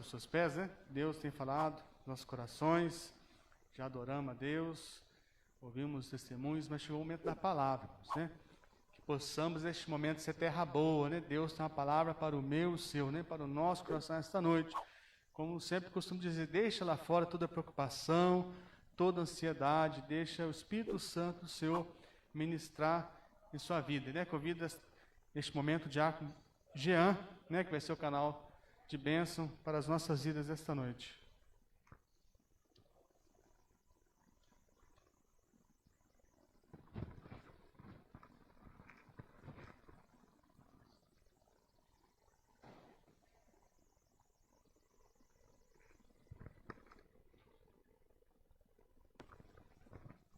sobre os seus pés, né? Deus tem falado nos nossos corações, já adoramos a Deus, ouvimos os testemunhos, mas chegou o momento da palavra, né? Que possamos neste momento ser terra boa, né? Deus tem uma palavra para o meu e o seu, né? Para o nosso coração esta noite. Como sempre costumo dizer, deixa lá fora toda preocupação, toda ansiedade, deixa o Espírito Santo do Senhor ministrar em sua vida, né? Convida neste momento o diácono Jean, né? Que vai ser o canal de bênção para as nossas vidas esta noite.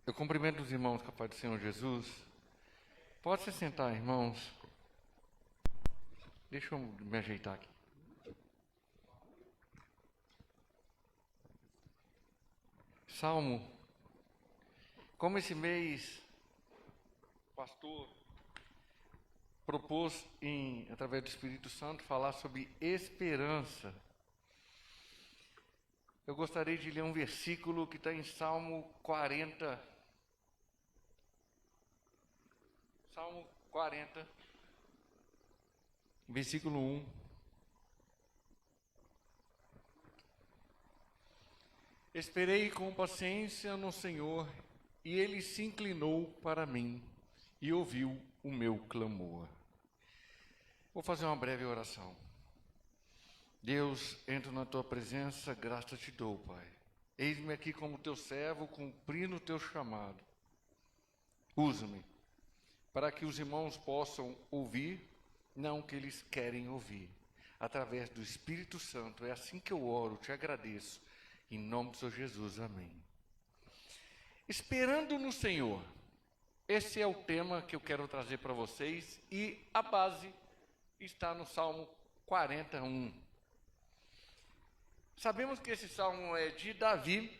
Eu cumprimento os irmãos com a paz do Senhor Jesus. Pode se sentar, irmãos. Deixa eu me ajeitar aqui. Salmo. Como esse mês o pastor propôs, através do Espírito Santo, falar sobre esperança, eu gostaria de ler um versículo que está em Salmo 40. Salmo 40, versículo 1. Esperei com paciência no Senhor, e Ele se inclinou para mim e ouviu o meu clamor. Vou fazer uma breve oração. Deus, entro na Tua presença, graça te dou, Pai. Eis-me aqui como Teu servo, cumprindo o Teu chamado. Usa-me, para que os irmãos possam ouvir, não o que eles querem ouvir. Através do Espírito Santo, é assim que eu oro, te agradeço. Em nome do Senhor Jesus, amém. Esperando no Senhor. Esse é o tema que eu quero trazer para vocês e a base está no Salmo 41. Sabemos que esse salmo é de Davi,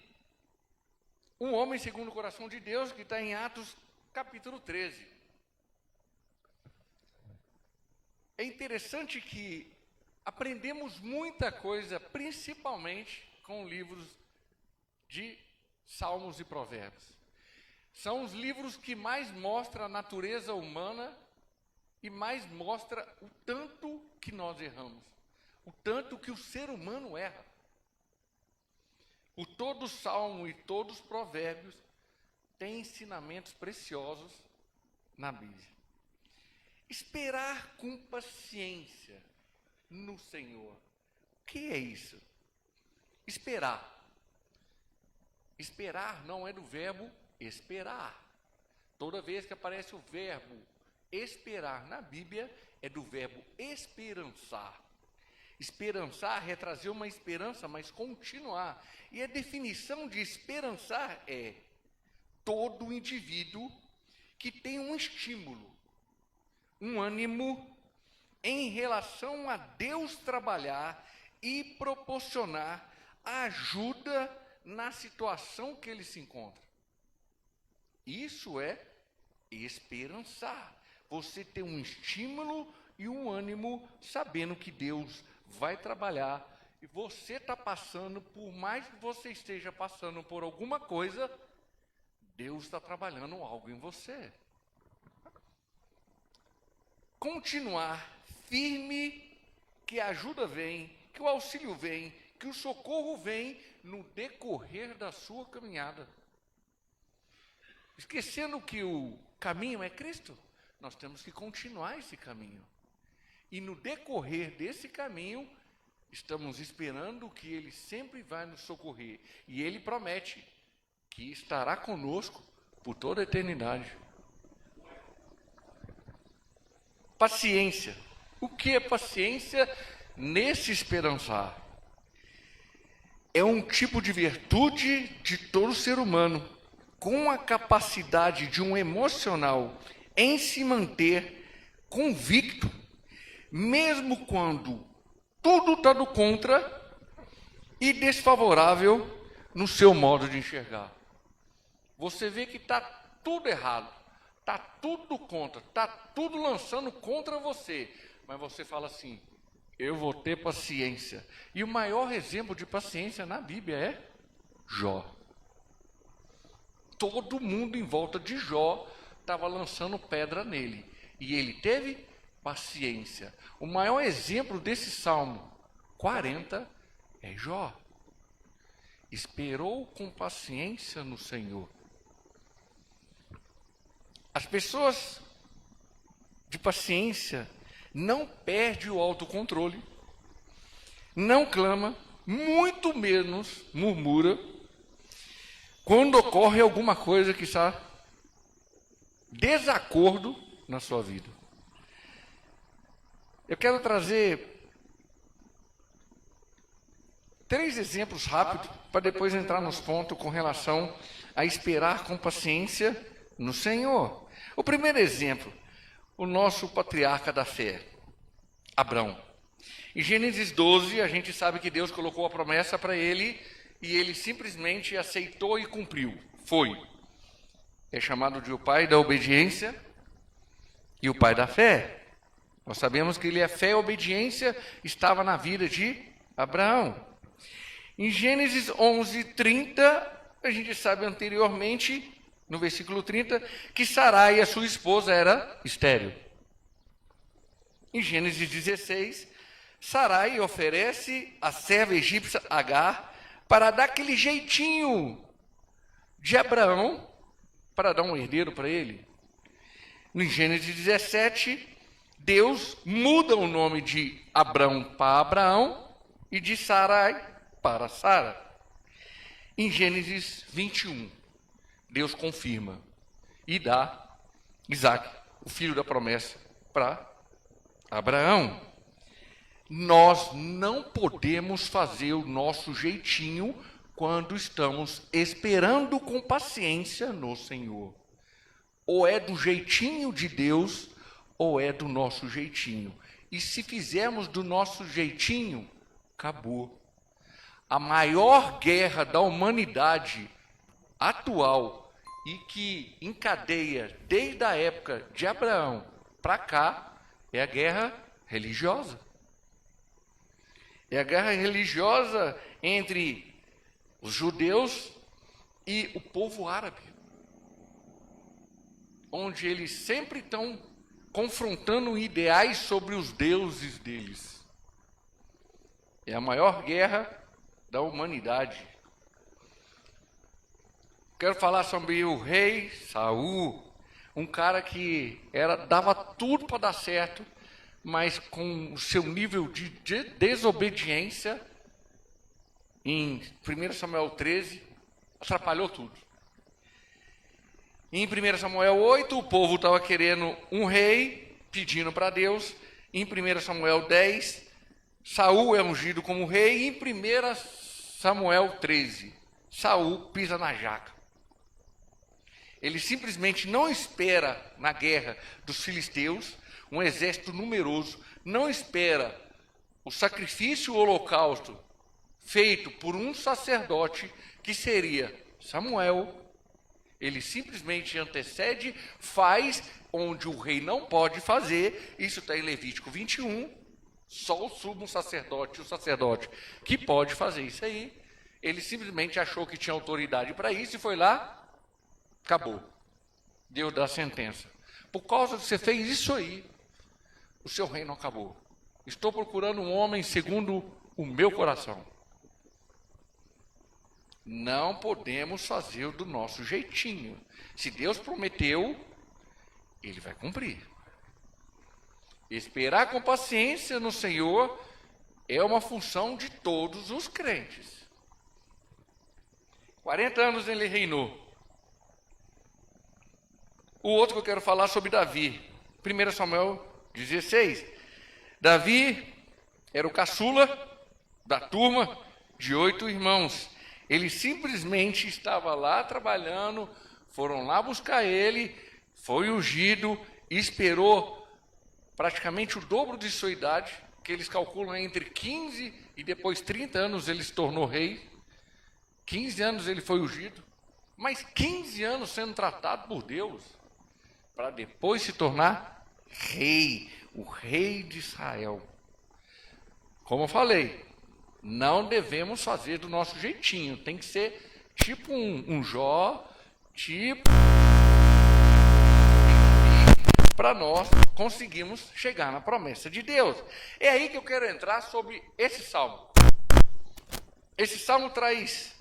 um homem segundo o coração de Deus, que está em Atos capítulo 13. É interessante que aprendemos muita coisa, principalmente com livros de Salmos e Provérbios. São os livros que mais mostram a natureza humana e mais mostra o tanto que nós erramos, o tanto que o ser humano erra. O todo Salmo e todos os Provérbios têm ensinamentos preciosos na Bíblia. Esperar com paciência no Senhor. O que é isso? Esperar. Esperar não é do verbo esperar. Toda vez que aparece o verbo esperar na Bíblia, é do verbo esperançar. Esperançar é trazer uma esperança, mas continuar. E a definição de esperançar é todo indivíduo que tem um estímulo, um ânimo em relação a Deus trabalhar e proporcionar ajuda na situação que ele se encontra. Isso é esperançar. Você ter um estímulo e um ânimo sabendo que Deus vai trabalhar e você está passando, por mais que você esteja passando por alguma coisa, Deus está trabalhando algo em você. Continuar firme, que a ajuda vem, que o auxílio vem, que o socorro vem no decorrer da sua caminhada. Esquecendo que o caminho é Cristo, nós temos que continuar esse caminho. E no decorrer desse caminho, estamos esperando que Ele sempre vai nos socorrer. E Ele promete que estará conosco por toda a eternidade. Paciência. O que é paciência nesse esperançar? É um tipo de virtude de todo ser humano, com a capacidade de um emocional em se manter convicto, mesmo quando tudo está do contra e desfavorável no seu modo de enxergar. Você vê que está tudo errado, está tudo contra, está tudo lançando contra você, mas você fala assim: eu vou ter paciência. E o maior exemplo de paciência na Bíblia é Jó. Todo mundo em volta de Jó estava lançando pedra nele. E ele teve paciência. O maior exemplo desse Salmo 40 é Jó. Esperou com paciência no Senhor. As pessoas de paciência não perdem o autocontrole, não clama, muito menos murmura, quando ocorre alguma coisa que está desacordo na sua vida. Eu quero trazer 3 exemplos rápidos para depois entrar nos pontos com relação a esperar com paciência no Senhor. O primeiro exemplo, o nosso patriarca da fé, Abrão. Em Gênesis 12, a gente sabe que Deus colocou a promessa para ele e ele simplesmente aceitou e cumpriu. Foi. É chamado de o pai da obediência e o pai da fé. Nós sabemos que a fé e a obediência estava na vida de Abraão. Em Gênesis 11, 30, a gente sabe anteriormente, no versículo 30, que Sarai, a sua esposa, era estéril. Em Gênesis 16, Sarai oferece a serva egípcia Agar para dar aquele jeitinho de Abraão para dar um herdeiro para ele. No Gênesis 17, Deus muda o nome de Abrão para Abraão e de Sarai para Sara. Em Gênesis 21, Deus confirma e dá Isaac, o filho da promessa, para Abraão. Nós não podemos fazer o nosso jeitinho quando estamos esperando com paciência no Senhor. Ou é do jeitinho de Deus, ou é do nosso jeitinho. E se fizermos do nosso jeitinho, acabou. A maior guerra da humanidade atual e que encadeia desde a época de Abraão para cá é a guerra religiosa. É a guerra religiosa entre os judeus e o povo árabe, onde eles sempre estão confrontando ideais sobre os deuses deles. É a maior guerra da humanidade. Quero falar sobre o rei Saul, um cara que dava tudo para dar certo, mas com o seu nível de desobediência, em 1 Samuel 13, atrapalhou tudo. Em 1 Samuel 8, o povo estava querendo um rei, pedindo para Deus. Em 1 Samuel 10, Saul é ungido como rei. E em 1 Samuel 13, Saul pisa na jaca. Ele simplesmente não espera na guerra dos filisteus, um exército numeroso, não espera o sacrifício, o holocausto feito por um sacerdote que seria Samuel. Ele simplesmente antecede, faz onde o rei não pode fazer. Isso está em Levítico 21. Só o sumo sacerdote, o sacerdote que pode fazer isso aí. Ele simplesmente achou que tinha autoridade para isso e foi lá, acabou. Deus dá a sentença. Por causa que você fez isso aí, o seu reino acabou. Estou procurando um homem segundo o meu coração. Não podemos fazer do nosso jeitinho. Se Deus prometeu, Ele vai cumprir. Esperar com paciência no Senhor é uma função de todos os crentes. 40 anos ele reinou. O outro que eu quero falar é sobre Davi. 1 Samuel 16. Davi era o caçula da turma de 8 irmãos. Ele simplesmente estava lá trabalhando, foram lá buscar ele, foi ungido, esperou praticamente o dobro de sua idade, que eles calculam entre 15 e depois 30 anos ele se tornou rei. 15 anos ele foi ungido, mas 15 anos sendo tratado por Deus, para depois se tornar rei, o rei de Israel. como eu falei, não devemos fazer do nosso jeitinho. Tem que ser tipo um Jó, tipo para nós conseguirmos chegar na promessa de Deus. É aí que eu quero entrar sobre esse salmo. Esse salmo traz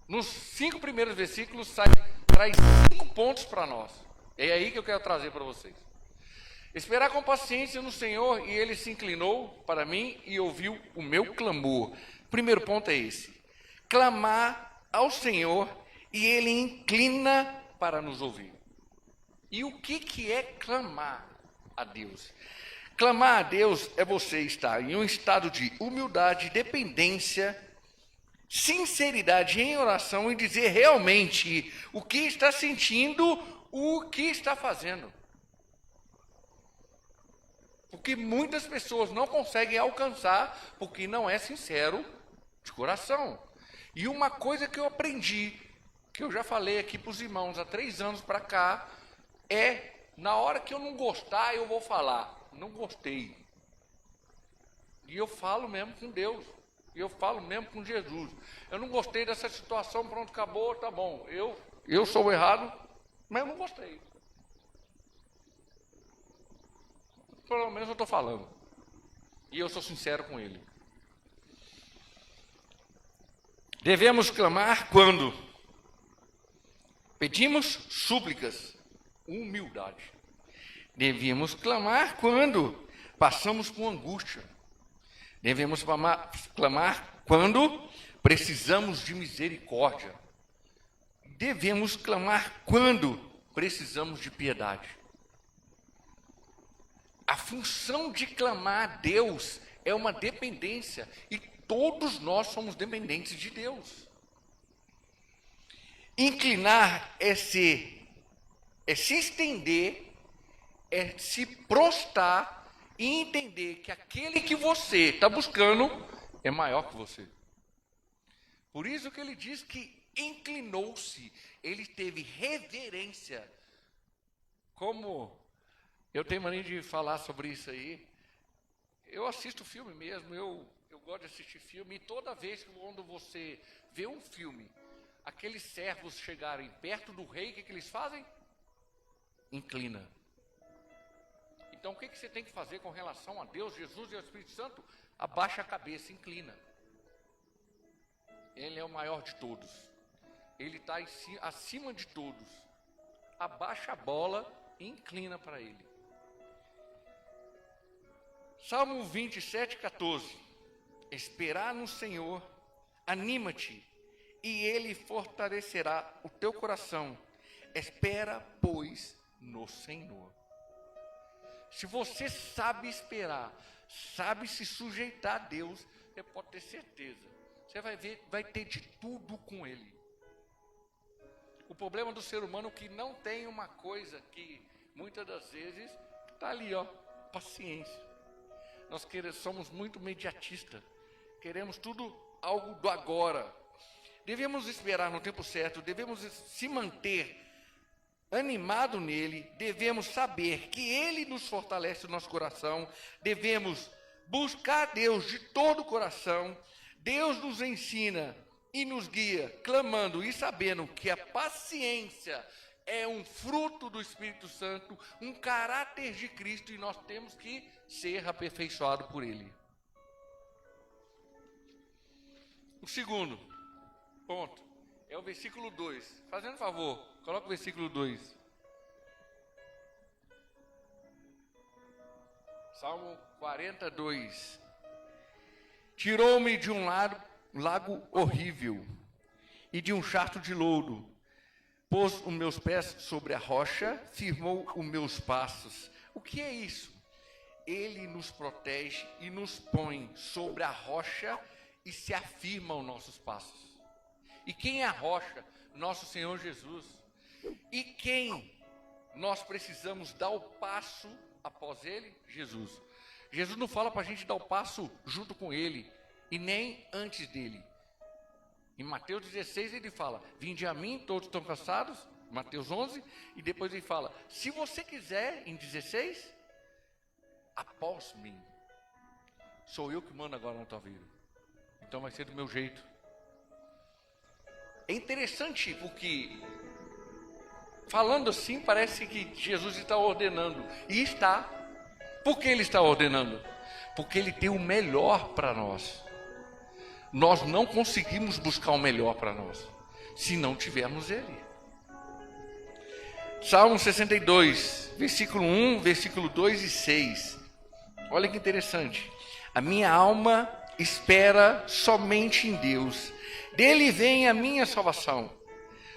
nos 5 primeiros versículos, traz 5 pontos para nós. É aí que eu quero trazer para vocês. Esperar com paciência no Senhor, e Ele se inclinou para mim e ouviu o meu clamor. O primeiro ponto é esse. Clamar ao Senhor e Ele inclina para nos ouvir. E o que é clamar a Deus? Clamar a Deus é você estar em um estado de humildade, dependência, sinceridade em oração e dizer realmente o que está sentindo, o que está fazendo. Porque muitas pessoas não conseguem alcançar porque não é sincero de coração. E uma coisa que eu aprendi, que eu já falei aqui para os irmãos há 3 anos para cá, é na hora que eu não gostar, eu vou falar, não gostei. E eu falo mesmo com Deus. E eu falo mesmo com Jesus. Eu não gostei dessa situação, pronto, acabou, tá bom. Eu sou o errado, mas eu não gostei. Pelo menos eu estou falando. E eu sou sincero com Ele. Devemos clamar quando pedimos súplicas, humildade. Devemos clamar quando passamos por angústia. Devemos clamar quando precisamos de misericórdia. Devemos clamar quando precisamos de piedade. A função de clamar a Deus é uma dependência, e todos nós somos dependentes de Deus. Inclinar é se estender, é se prostrar e entender que aquele que você está buscando é maior que você. Por isso que ele diz que inclinou-se, ele teve reverência. Como eu tenho mania de falar sobre isso aí, eu assisto filme mesmo, eu gosto de assistir filme, e toda vez que quando você vê um filme, aqueles servos chegarem perto do rei, o que eles fazem? Inclina. Então o que você tem que fazer com relação a Deus, Jesus e ao Espírito Santo? Abaixa a cabeça, inclina. Ele é o maior de todos. Ele está acima de todos. Abaixa a bola e inclina para Ele. Salmo 27, 14. Esperar no Senhor, anima-te, e Ele fortalecerá o teu coração. Espera, pois, no Senhor. Se você sabe esperar, sabe se sujeitar a Deus, você pode ter certeza. Você vai ter de tudo com Ele. O problema do ser humano é que não tem uma coisa que muitas das vezes está ali, paciência. Nós somos muito imediatistas. Queremos tudo algo do agora. Devemos esperar no tempo certo, devemos se manter animado nele, devemos saber que Ele nos fortalece o nosso coração, devemos buscar Deus de todo o coração. Deus nos ensina e nos guia, clamando e sabendo que a paciência é um fruto do Espírito Santo, um caráter de Cristo, e nós temos que ser aperfeiçoados por Ele. O segundo ponto é o versículo 2. Fazendo um favor, coloca o versículo 2. Salmo 42. Tirou-me de um lago horrível e de um charco de lodo. Pôs os meus pés sobre a rocha, firmou os meus passos. O que é isso? Ele nos protege e nos põe sobre a rocha e se afirma os nossos passos. E quem é a rocha? Nosso Senhor Jesus. E quem nós precisamos dar o passo após Ele? Jesus. Jesus não fala para a gente dar o passo junto com Ele e nem antes dele. Em Mateus 16 ele fala: vinde a mim, todos estão cansados. Mateus 11, e depois ele fala: se você quiser, em 16, após mim. Sou eu que mando agora na tua vida. Então vai ser do meu jeito. É interessante porque, falando assim, parece que Jesus está ordenando. E está. Por que ele está ordenando? Porque ele tem o melhor para nós. Nós não conseguimos buscar o melhor para nós, se não tivermos ele. Salmo 62, versículo 1, versículo 2 e 6. Olha que interessante. A minha alma espera somente em Deus. Dele vem a minha salvação.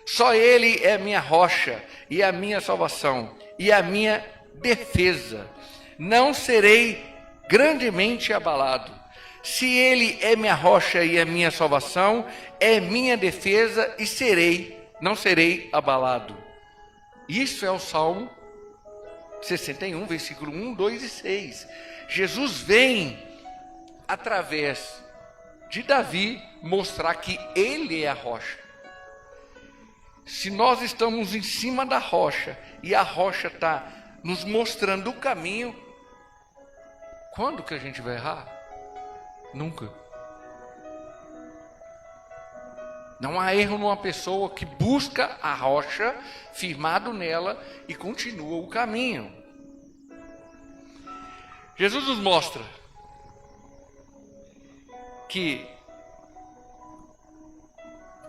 Só ele é a minha rocha e a minha salvação e a minha defesa. Não serei grandemente abalado. Se ele é minha rocha e a minha salvação, é minha defesa e não serei abalado. Isso é o Salmo 61, versículo 1, 2 e 6. Jesus vem, através de Davi, mostrar que ele é a rocha. Se nós estamos em cima da rocha e a rocha está nos mostrando o caminho, quando que a gente vai errar? Nunca. Não há erro numa pessoa que busca a rocha, firmado nela, e continua o caminho. Jesus nos mostra que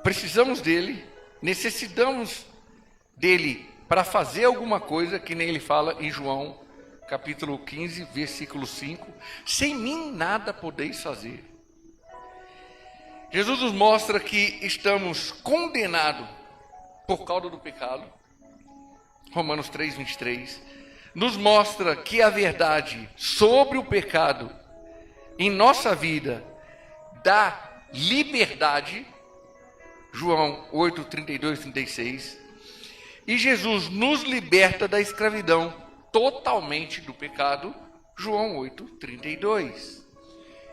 precisamos dele, necessitamos dele para fazer alguma coisa, que nem ele fala em João, capítulo 15, versículo 5. Sem mim nada podeis fazer. Jesus nos mostra que estamos condenados por causa do pecado. Romanos 3, 23. Nos mostra que a verdade sobre o pecado em nossa vida dá liberdade. João 8, 32, 36. E Jesus nos liberta da escravidão totalmente do pecado. João 8, 32.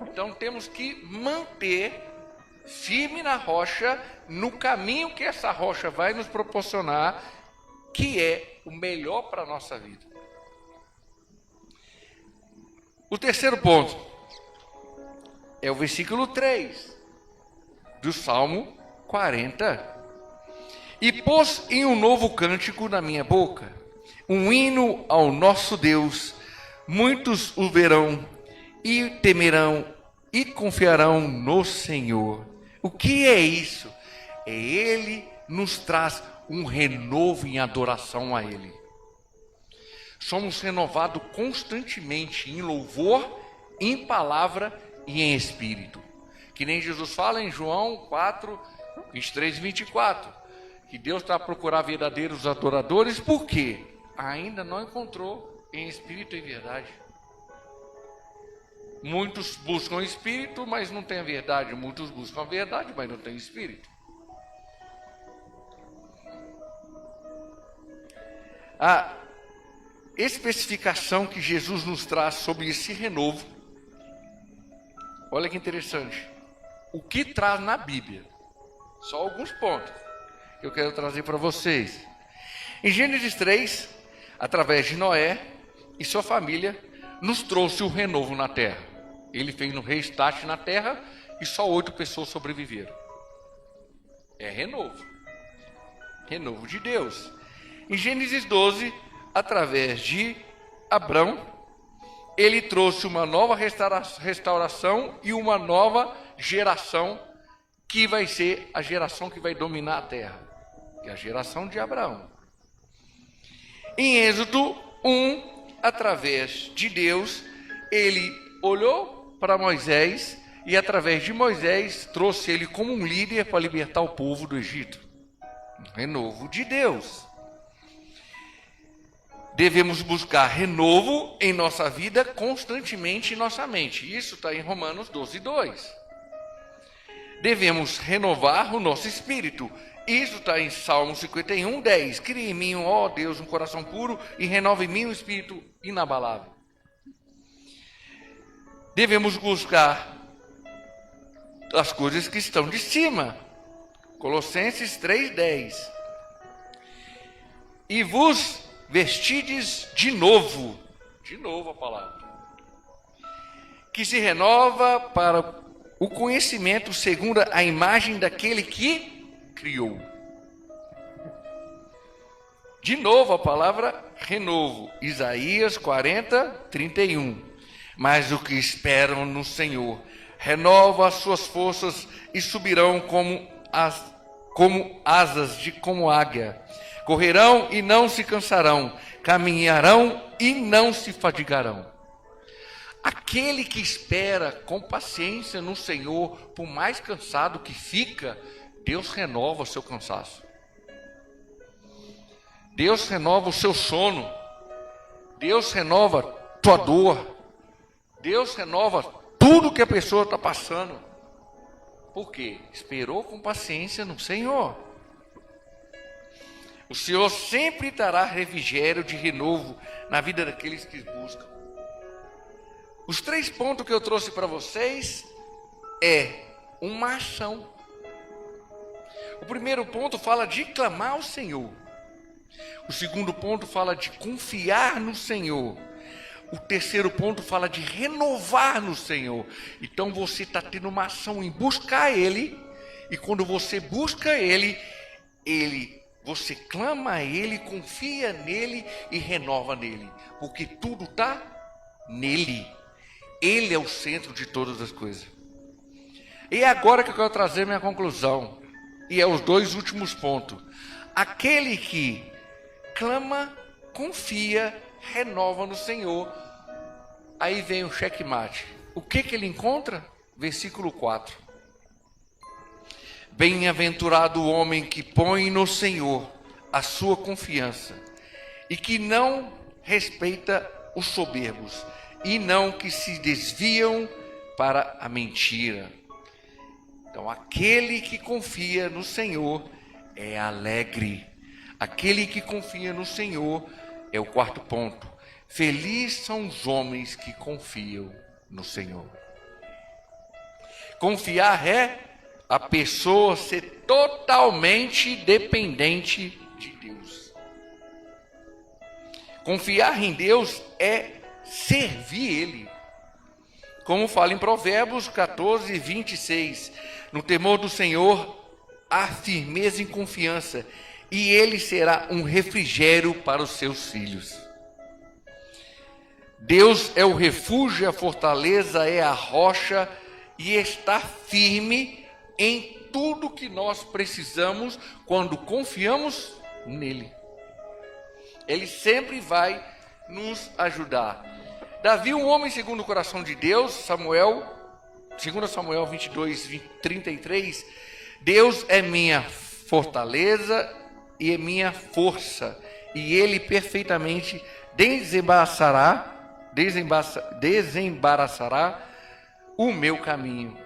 Então temos que manter firme na rocha, no caminho que essa rocha vai nos proporcionar, que é o melhor para a nossa vida. O terceiro ponto é o versículo 3 do Salmo 40. E pôs em um novo cântico na minha boca, um hino ao nosso Deus. Muitos o verão e temerão e confiarão no Senhor. O que é isso? Ele nos traz um renovo em adoração a Ele. Somos renovados constantemente em louvor, em palavra e em espírito. Que nem Jesus fala em João 4, 23 e 24. Que Deus está a procurar verdadeiros adoradores. Por quê? Ainda não encontrou em espírito e verdade. Muitos buscam espírito, mas não têm a verdade. Muitos buscam a verdade, mas não têm espírito. A especificação que Jesus nos traz sobre esse renovo, olha que interessante. O que traz na Bíblia? Só alguns pontos que eu quero trazer para vocês. Em Gênesis 3, através de Noé e sua família, nos trouxe o renovo na terra. Ele fez um restart na terra e só 8 pessoas sobreviveram. É renovo. Renovo de Deus. Em Gênesis 12, através de Abrão, ele trouxe uma nova restauração e uma nova geração, que vai ser a geração que vai dominar a terra, que é a geração de Abraão. Em Êxodo 1, através de Deus, ele olhou para Moisés e através de Moisés trouxe ele como um líder para libertar o povo do Egito. Um renovo de Deus. Devemos buscar renovo em nossa vida constantemente em nossa mente. Isso está em Romanos 12, 2. Devemos renovar o nosso espírito. Isso está em Salmo 51, 10. Cria em mim, ó Deus, um coração puro e renova em mim um espírito inabalável. Devemos buscar as coisas que estão de cima. Colossenses 3, 10. E vos vestides de novo. De novo a palavra. que se renova para o conhecimento segundo a imagem daquele que criou. De novo a palavra renovo, Isaías 40, 31. Mas o que esperam no Senhor renova as suas forças e subirão como asas como águia. Correrão e não se cansarão, caminharão e não se fadigarão. Aquele que espera com paciência no Senhor, por mais cansado que fica, Deus renova o seu cansaço. Deus renova o seu sono. Deus renova tua dor. Deus renova tudo que a pessoa está passando. Por quê? Esperou com paciência no Senhor. O Senhor sempre dará refrigério de renovo na vida daqueles que buscam. Os 3 pontos que eu trouxe para vocês é uma ação. O primeiro ponto fala de clamar ao Senhor. O segundo ponto fala de confiar no Senhor. O terceiro ponto fala de renovar no Senhor. Então você está tendo uma ação em buscar Ele. E quando você busca Ele, você clama a Ele, confia nele e renova nele. Porque tudo está nele. Ele é o centro de todas as coisas. E é agora que eu quero trazer minha conclusão. E é os 2 últimos pontos. Aquele que clama, confia, renova no Senhor. Aí vem o checkmate. O que ele encontra? Versículo 4. Bem-aventurado o homem que põe no Senhor a sua confiança e que não respeita os soberbos e não que se desviam para a mentira. Então, aquele que confia no Senhor é alegre. Aquele que confia no Senhor é o 4º ponto. Felizes são os homens que confiam no Senhor. Confiar é a pessoa ser totalmente dependente de Deus. Confiar em Deus é servir Ele. Como fala em Provérbios 14, 26. No temor do Senhor há firmeza e confiança, e Ele será um refrigério para os seus filhos. Deus é o refúgio, a fortaleza, é a rocha, e está firme em tudo que nós precisamos quando confiamos nele. Ele sempre vai nos ajudar. Davi, um homem segundo o coração de Deus, 2 Samuel 22, 33, Deus é minha fortaleza e é minha força, e Ele perfeitamente desembaraçará o meu caminho.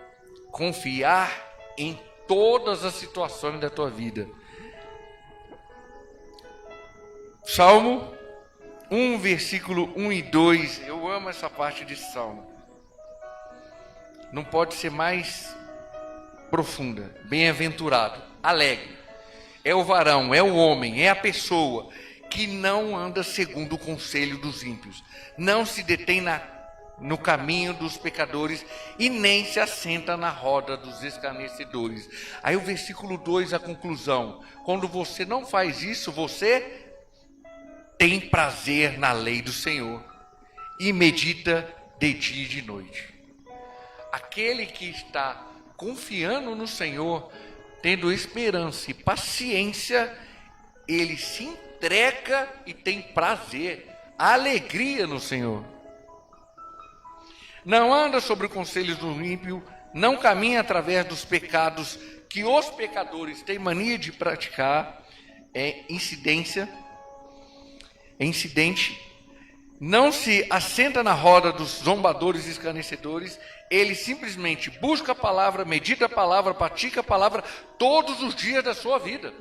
Confiar em todas as situações da tua vida. Salmo 1, versículo 1 e 2. Eu amo essa parte de Salmo. Não pode ser mais profunda. Bem-aventurado, alegre. É o varão, é o homem, é a pessoa que não anda segundo o conselho dos ímpios, não se detém no caminho dos pecadores e nem se assenta na roda dos escarnecedores. Aí o versículo 2, a conclusão. Quando você não faz isso, você tem prazer na lei do Senhor e medita de dia e de noite. Aquele que está confiando no Senhor, tendo esperança e paciência, ele se entrega e tem prazer, alegria no Senhor. Não anda sobre os conselhos do ímpio, não caminha através dos pecados que os pecadores têm mania de praticar, incidente, não se assenta na roda dos zombadores e escarnecedores, ele simplesmente busca a palavra, medita a palavra, pratica a palavra todos os dias da sua vida.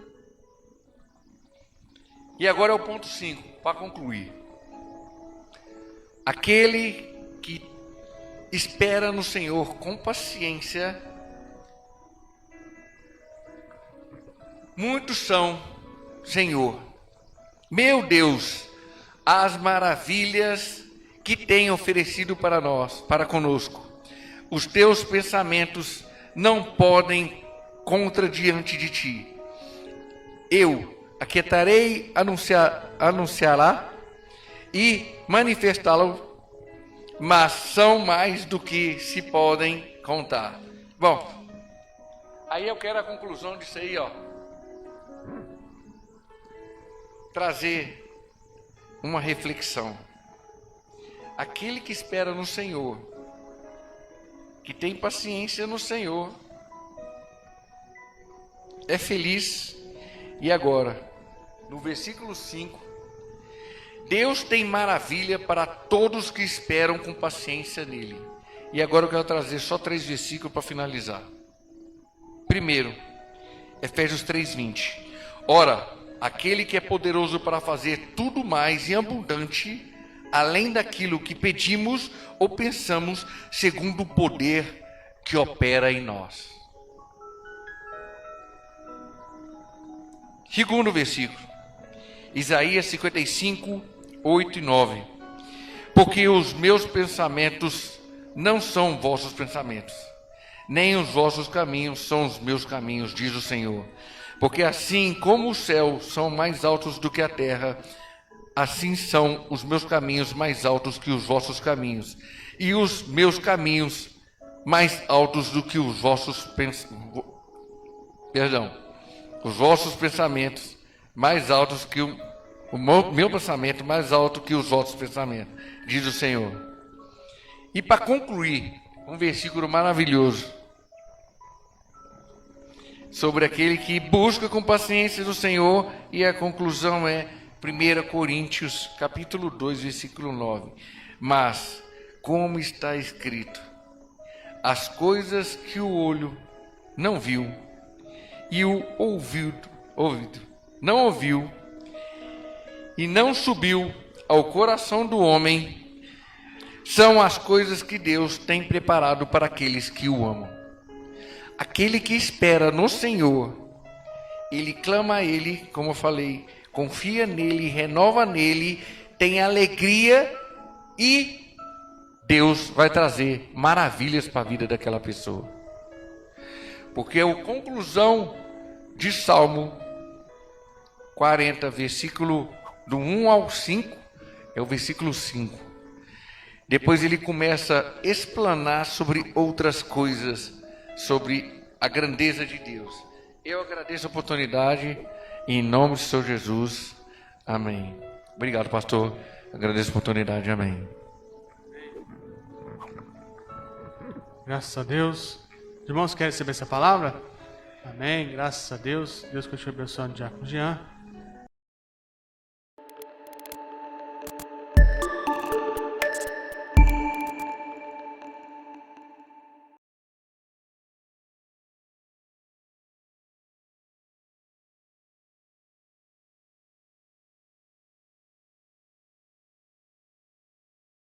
E agora é o ponto 5, para concluir. Aquele que espera no Senhor com paciência, muitos são, Senhor, meu Deus, as maravilhas que tem oferecido para nós, para conosco. Os teus pensamentos não podem contra diante de ti. Eu aquietarei, anunciará e manifestá-lo, mas são mais do que se podem contar. Bom, aí eu quero a conclusão disso aí, ó. Trazer uma reflexão. Aquele que espera no Senhor, que tem paciência no Senhor, é feliz. E agora, no versículo 5, Deus tem maravilha para todos que esperam com paciência nele. E agora eu quero trazer só 3 versículos para finalizar. Primeiro, Efésios 3:20. Ora, aquele que é poderoso para fazer tudo mais e abundante, além daquilo que pedimos ou pensamos, segundo o poder que opera em nós. Segundo versículo, Isaías 55, 8 e 9. Porque os meus pensamentos não são vossos pensamentos, nem os vossos caminhos são os meus caminhos, diz o Senhor. Porque assim como os céus são mais altos do que a terra, assim são os meus caminhos mais altos que os vossos caminhos, e os meus caminhos mais altos do que os vossos os vossos pensamentos mais altos que o meu pensamento mais alto que os vossos pensamentos, diz o Senhor. E para concluir, um versículo maravilhoso sobre aquele que busca com paciência do Senhor, e a conclusão é 1 Coríntios, capítulo 2, versículo 9. Mas, como está escrito, as coisas que o olho não viu, e o ouvido não ouviu, e não subiu ao coração do homem, são as coisas que Deus tem preparado para aqueles que o amam. Aquele que espera no Senhor, ele clama a Ele, como eu falei, confia nele, renova nele, tem alegria, e Deus vai trazer maravilhas para a vida daquela pessoa. Porque a conclusão de Salmo 40, versículo do 1 ao 5, é o versículo 5. Depois ele começa a explanar sobre outras coisas, sobre a grandeza de Deus. Eu agradeço a oportunidade, em nome do Senhor Jesus. Amém. Obrigado, pastor. Agradeço a oportunidade. Amém. Graças a Deus. Irmãos, querem receber essa palavra? Amém. Graças a Deus. Deus continue abençoando o diácono Jean.